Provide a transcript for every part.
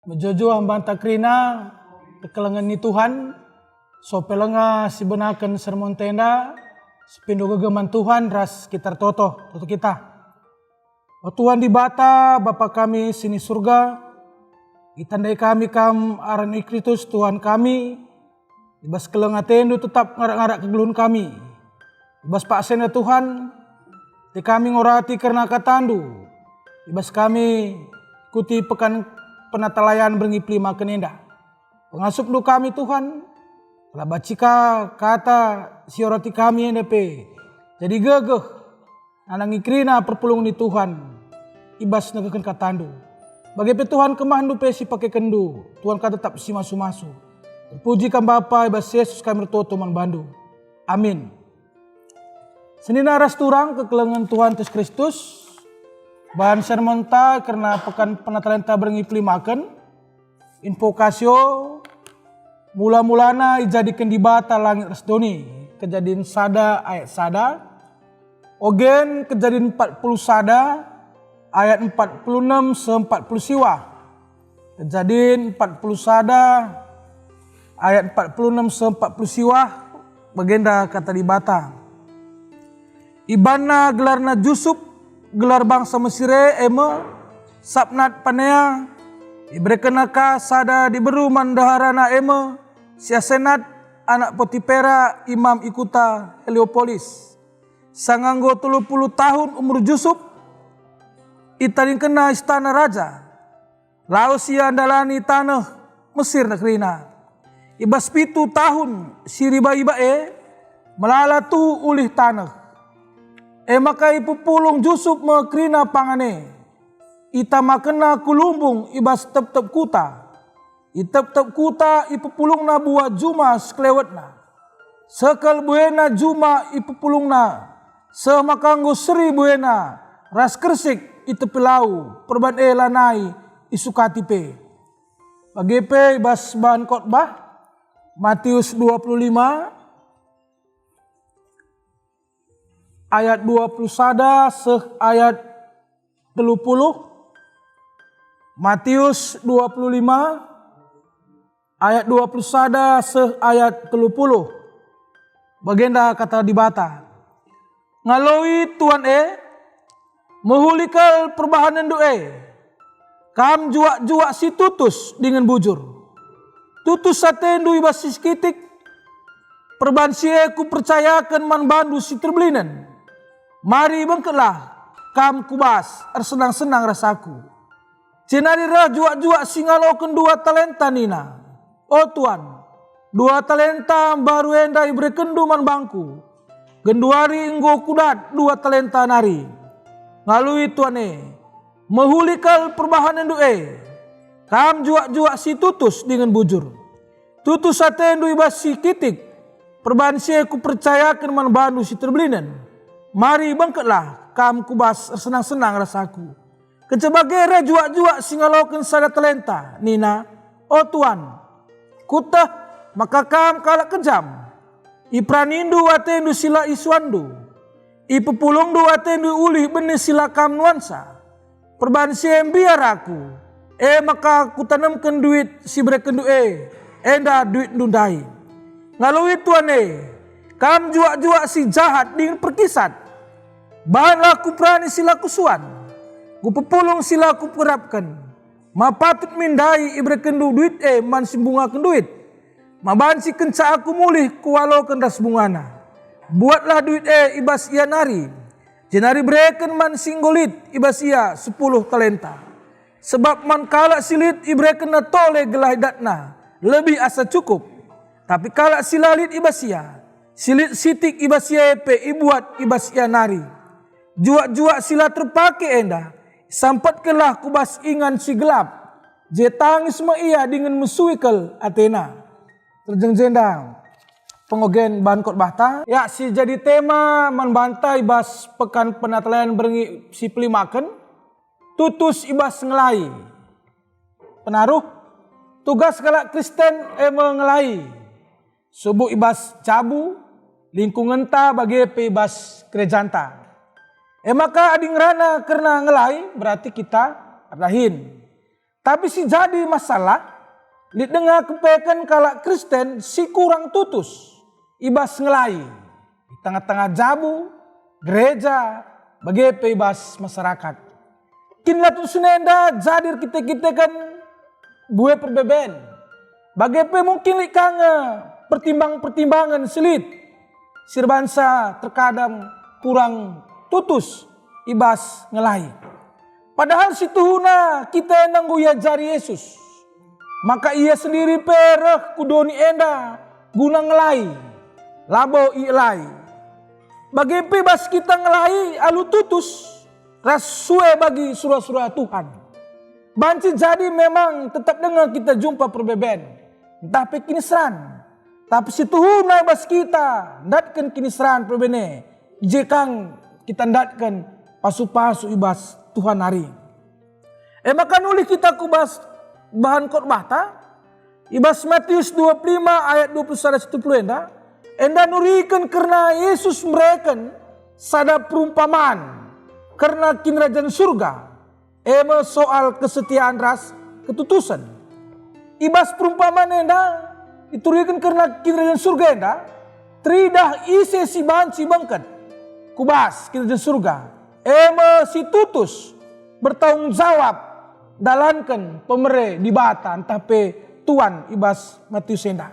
Mejojo hamba takrina kekelengan ni Tuhan, so pelenga si benakan sermon tenda, sepindo gegeman Tuhan ras kita toto kita. O Tuhan di bata, Bapa kami sini surga, itandai kami kam aran Kristus Tuhan kami, ibas kelenga tendu tetap ngarak-ngarak kegelun kami. Ibas paksena Tuhan, di kami ngorati karena katandu, ibas kami ikuti pekan penatalayan berngi makan endah. Pengasup du kami Tuhan, telah bacika kata siorati kami NDP. Jadi gegeh, anang ikrina perpulung ni Tuhan, ibas negeken katandu. Bagi Tuhan kemahandu pesi pakai kendu, Tuhan kata tetap si masu-masu. Terpuji kan Bapa, ibas Yesus kami bertoto man bandu. Amin. Senina ras turang kekelengan Tuhan Yesus Kristus, bahan sermon ta karena pekan penatalan ta berngi makan, invokasio mula-mulana dijadikan di bata langit resdoni, kejadian sada ayat sada, ogen kejadian 40 sada ayat 46 se-40 siwa, kejadian 40 sada ayat 46 se-40 siwa, bagenda kata di bata. Ibana gelarna Jusup, gelar bangsa Mesire eme sapnat panea ibrekenaka sada diberu mandaharana eme siasenat anak Potipera imam ikuta Heliopolis sanganggo 30 tahun umur Jusup itaring kena istana raja lausia andalani tanah Mesir negrina ibas 7 tahun siriba ibae melalatu ulih tanah maka ipupulung Jusup mekrina pangane. Ita makena kulumbung ibas tep-tep kuta. Itep-tep kuta ipupulungna buat juma seklewetna. Sekal buena juma ipupulungna. Semakanggo seri buena. Ras kersik itu pilau. Perban lanai isukatipe. Bagepe ibas bahan khotbah. Matius 25. Ayat 20 sada ayat 30. Matius 25 ayat 20 sada ayat 30. Bagenda kata di bata. Ngaloi Tuhan mehulikal perbahanan doe. Kam juak-juak si tutus dengan bujur. Tutus satendu ibasis kitik. Perban si ku percayakan man bandu si terbelinan. Mari bangketlah, kam kubas, senang-senang rasaku. Cenari rah juak-juak singaloken 2 talenta nina. Oh Tuhan, 2 talenta baru enda ibrekendu man bangku. Genduari enggo kudat 2 talenta nari. Ngalui Tuhan mehulikal perbahanan doe. Kam juak-juak si tutus dengan bujur. Tutus satendu ibas si kitik. Perban si ku percayakan man bandu si terbelinan. Mari bangketlah, kam kubas senang-senang rasaku. Kecebagai juak-juak singaloken sada talenta, nina, oh Tuhan, kutah maka kam kalak kejam. Ipranindu atendu sila iswandu. Ipupulungdu atendu ulih benih sila kam nuansa. Perban siem biar aku. Maka kutanamkan duit si bereken enda duit ndundai. Ngalui Tuhan kam juak-juak si jahat dengan perkisat. Bahanlah ku perani sila kusuan. Ku pepulung sila ku perapkan. Ma patut mindai ibrekendu duit man simbungakan duit. Ma bahan si kenca aku mulih kuwalokan das bungana. Buatlah duit ibas ia nari. Jenari breken man singgolit ibas ia 10 talenta. Sebab man kalak silit ibreken na tole gelah datna. Lebih asa cukup. Tapi kalak silalit ibas ia. Silit sitik ibas ia ibuat ibas ia nari. Juak-juak sila terpakai enda. Sampatkanlah kubas ingan si gelap. Je tangis ma ia dengan mesuikal Athena. Terjeng jendang. Pengogen bahan khotbah ta. Ya si jadi tema membantai ibas pekan penatalayan berngi si pelimakan. Tutus ibas ngelai. Penaruh. Tugas kalak Kristen mengelai. Subuh ibas cabu. Lingkungan ta bagi ibas kerejanta. Maka ading rana karena ngelai berarti kita rahin. Tapi si jadi masalah, di dengar kepekan kalau Kristen si kurang tutus. Ibas ngelai. Di tengah-tengah jabu, gereja, bagi ibas masyarakat. Kinlah tu senenda jadir kita kan buat perbeben. Bagi mungkin likanga pertimbangan selit. Sirbansa terkadang kurang tutus ibas ngelai. Padahal situhuna kita nangguya jari Yesus. Maka ia sendiri pereh kudoni enda guna ngelai. Labo ilai. Bagi bebas kita ngelai alu tutus. Rasue bagi surah-surah Tuhan. Banci jadi memang tetap dengar kita jumpa perbeben. Tapi kiniseran. Tapi situhuna ibas kita. Datkan kiniseran perbene. Jekang kita datkan pasu-pasu ibas Tuhan hari. Maka nulis kita kubas bahan khotbah ta. Ibas Matius 25 ayat 21-10 enda nurikan karena Yesus mereken sada perumpamaan karena kinrajaan surga. Soal kesetiaan ras ketutusan. Ibas perumpamaan enda diturikan karena kinrajaan surga enda tridah ise si banci bangkat kubas kinrajaan surga. Si tutus bertanggung jawab dalankan pemere di batan tapi Tuhan ibas Matius enda.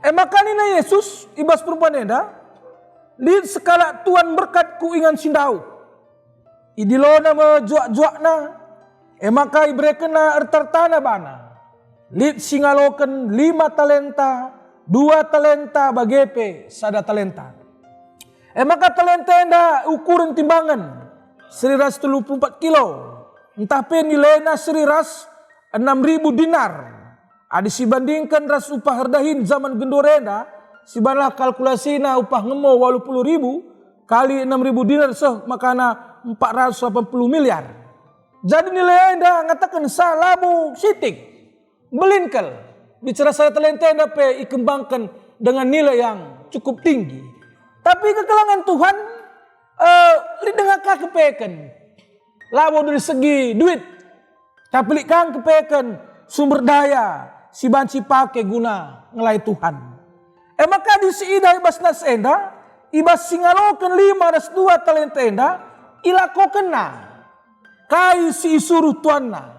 Maka nina Yesus ibas perumpamaan enda lid sekala Tuhan berkat ku ingan sindau. Idilona mejuak-juakna maka ibrekena ertartana bana. Lid singaloken 5 talenta 2 talenta bagepe sada talenta. Maka talenta enda ukuran timbangan seriras 34 kilo. Entah pe nilainya seriras 6.000 dinar. Adi bandingkan ras upah herdahin zaman gendorenda. Sibanlah kalkulasina upah ngemo 80.000 kali 6.000 dinar makana 480 miliar. Jadi nilai enda ngatakan salamu sitik. Belinkel. Bicara saya talenta enda pe ikembangkan dengan nilai yang cukup tinggi. Tapi kekelangan Tuhan dengar kepekan. Labo dari segi duit. Tapi kang kepekan sumber daya si banci pakai guna ngelai Tuhan. Maka di siida ibas nas enda ibas singaloken 5 das 2 talenta enda ilakoken na kai si suruh tuanna.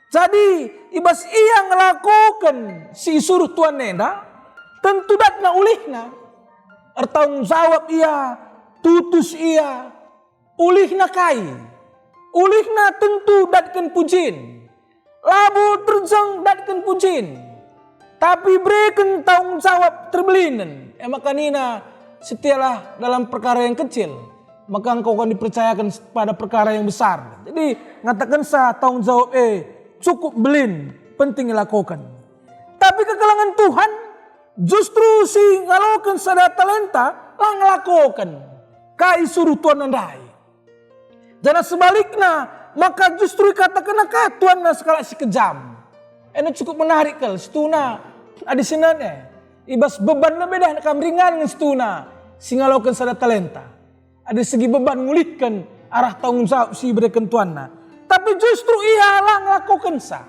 Jadi ibas ia ngelakukan si suruh tuan enda tentu dat na ulihna. Ertanggung jawab ia, tutus ia, ulihna kai. Ulihna tentu datkan pujin. Labu terjang datkan pujin. Tapi berikan tanggung jawab terbelinen. Maka nina setialah dalam perkara yang kecil. Maka engkau akan dipercayakan pada perkara yang besar. Jadi ngatakan sah tanggung jawab cukup belin. Penting dilakukan. Tapi kekelangan Tuhan. Justru si ngalakukan sada talenta lah ngelakukan kai suruh Tuhan andai. Dan sebaliknya maka justru katakan Tuhan na sekala si kejam. Ini cukup menarik kal setuna adi sinane. Ibas beban lebih dah kam ringan dengan setuna si ngalakukan sada talenta. Ada segi beban ngulihkan arah tanggung jawab si berikan Tuhan na. Tapi justru ia lah ngelakukan sa.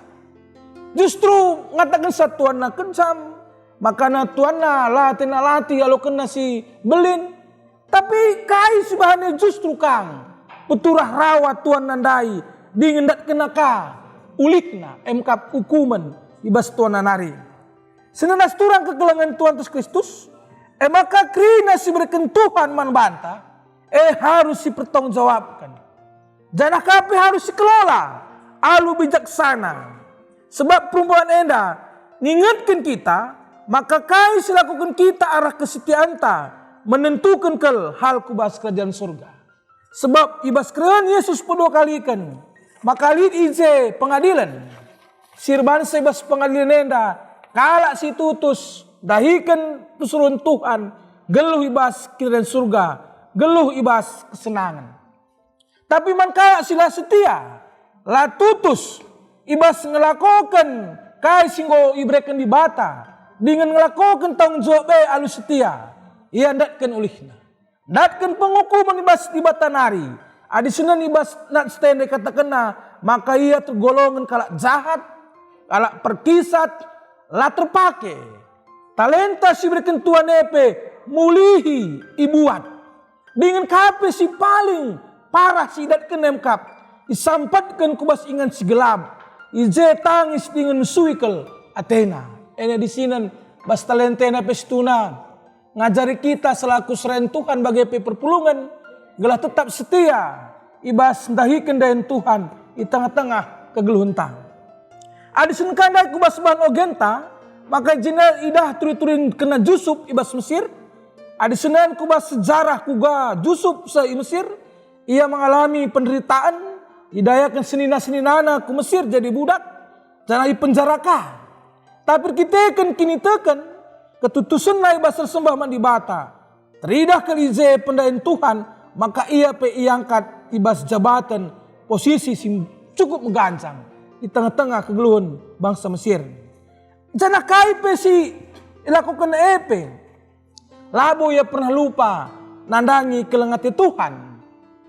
Justru ngatakan sa Tuhan na kejam. Makana Tuhan na latih kalau kena si belin. Tapi kai sebahannya justru kang. Peturah rawat Tuhan nandai. Dingin dat kena ka. Ulikna emkap hukuman. Ibas Tuhan nanari. Senenas turang kegelangan Tuhan Yesus Kristus. Maka krina si berikan Tuhan man banta. Harus si pertanggungjawabkan. Janah kape harus dikelola. Alu bijaksana. Sebab perumpamaan enda. Ngingatkan kita. Maka kai silakukan kita arah kesetiaanta menentukan kel hal kubas kerajaan surga. Sebab ibas kerajaan Yesus pedua kalikan. Maka lid ije pengadilan. Sirban sebas pengadilan enda. Kalak si tutus. Dahikan pesuruhan Tuhan. Geluh ibas kerajaan surga. Geluh ibas kesenangan. Tapi man kalak sila setia. La tutus. Ibas ngelakokan. Kai singgo ibrekan di bata. Dengan ngelakukan tanggung jawab alu setia. Ia datkan ulihna. Datkan penghukuman ibas di batanari. Adi sunan ibas nak stand katakan maka ia tergolongan kalak jahat, kalak perkisat, lah terpakai. Talenta si berikan Tuhan epe mulihi ibuat. Dengan kape si paling parah si dat kenem kap. Isampatkan kubas ingan si gelap. Ije tangis dengan suikel Athena. Ini di sini bas talentena pestuna. Ngajari kita selaku seren Tuhan bagi perpulungan. Gelah tetap setia. Ibas dahikan dengan Tuhan. Di tengah-tengah kegeluhuntang. Adisun kandai kubas bahan ogenta. Maka jina idah turi-turin kena Jusuf ibas Mesir. Adisunan kubas sejarah kuga Jusuf se Mesir. Ia mengalami penderitaan. Hidayakan senina-seninana ku Mesir jadi budak. Jangan penjaraka. Tapi kita kan kini tekan. Ketutusan naik basar sembah mandi bata. Teridah kelize pendayan Tuhan. Maka ia iangkat ibas jabatan. Posisi cukup menggancang. Di tengah-tengah kegeluhan bangsa Mesir. Jangan kaipe si lakukan epe. Labo ia pernah lupa. Nandangi kelengati Tuhan.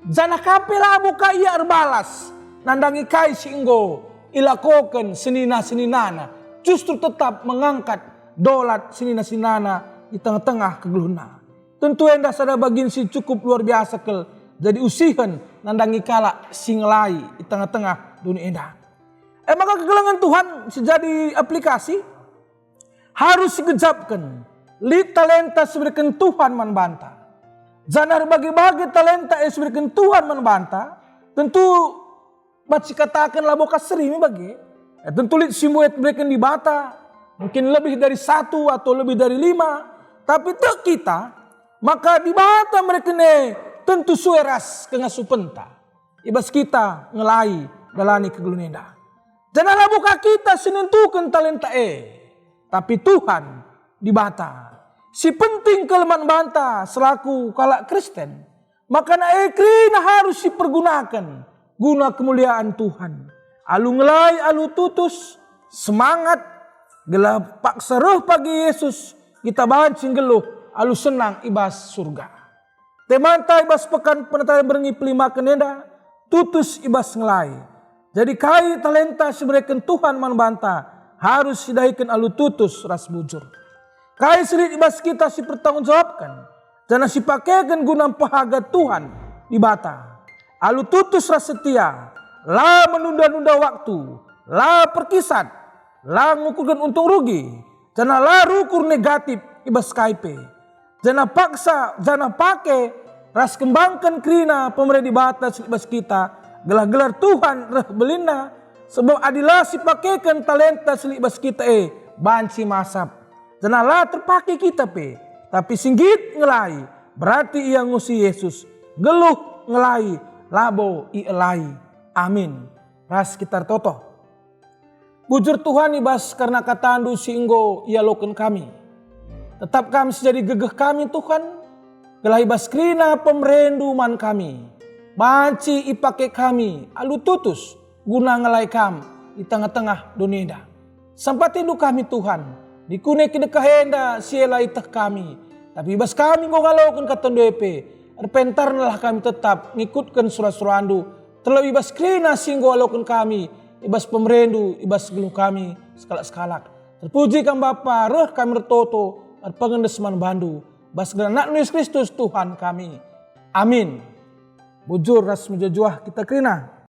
Jangan kape labo ka ia erbalas. Nandangi kai singgo. Ilakokan senina-seninana. Justru tetap mengangkat dolat senina-seninana di tengah-tengah kegeluhna. Tentu endah sada bagin si cukup luar biasa kel. Jadi usihan nandangi kala singelai di tengah-tengah dunia endah. Maka kegelangan Tuhan sejadi aplikasi harus digejapkan. Li talenta seberikan Tuhan membanta. Jangan bagi-bagi talenta seberikan Tuhan membanta. Tentu baca katakan labo kasri ini bagi. Tentu li simuet berikan di bata. Mungkin lebih dari 1 atau lebih dari 5. Tapi tak kita. Maka di bata mereka ne tentu sueras kengasu penta. Ibas kita ngelai dalani kegelunenda. Janganlah buka kita senentukan talenta tapi Tuhan di bata. Si penting kelemahan banta selaku kalak Kristen. Maka krina harus dipergunakan guna kemuliaan Tuhan. Alu ngelai, alu tutus, semangat, gelap paksa roh pagi Yesus. Kita bancing geluh, alu senang ibas surga. Temanta ibas pekan penetara berengi pelima kenenda, tutus ibas ngelai. Jadi kai talenta seberikan Tuhan membanta harus didahikan alu tutus ras bujur. Kai selit ibas kita si pertanggungjawabkan. Jangan si pakaikan guna pahaga Tuhan di bata. Alu tutus ras setia. La menunda-nunda waktu. La perkisat. La ngukurkan untung rugi. Jangan la rukur negatif ibas kaipe. Jangan paksa, jangan pakai ras kembangkan krina pemerintah di bata ibas kita. Gelar-gelar Tuhan reh belina. Sebab adilah si pakaikan talenta selibas kita banci masap. Janganlah terpakai kita tapi singgit ngelai. Berarti ia ngusi Yesus. Geluh ngelai. Labo ielai. Amin. Ras kita toto. Bujur Tuhan ibas karena katandu singgo ia loken kami. Tetap kami sejadi gegeh kami Tuhan. Gelah ibas krina pemerinduman kami. Banci ipake kami. Alu tutus. Guna ngelai kam di tengah-tengah dunia. Sampai tindu kami Tuhan. Dikune kini kahenda siela itah kami. Tapi bas kami ngalaukun kata DP. Erpentarlah kami tetap ngikutkan surah-surah terlebih bas krina singgo alaukun kami. Ibas pemerendu, ibas geluh kami sekalak-sekalak. Terpuji kan Bapa, roh kami retoto. Erpengendesman bandu. Bas gerak Yesus Kristus Tuhan kami. Amin. Bujur ras menjajuah kita krina.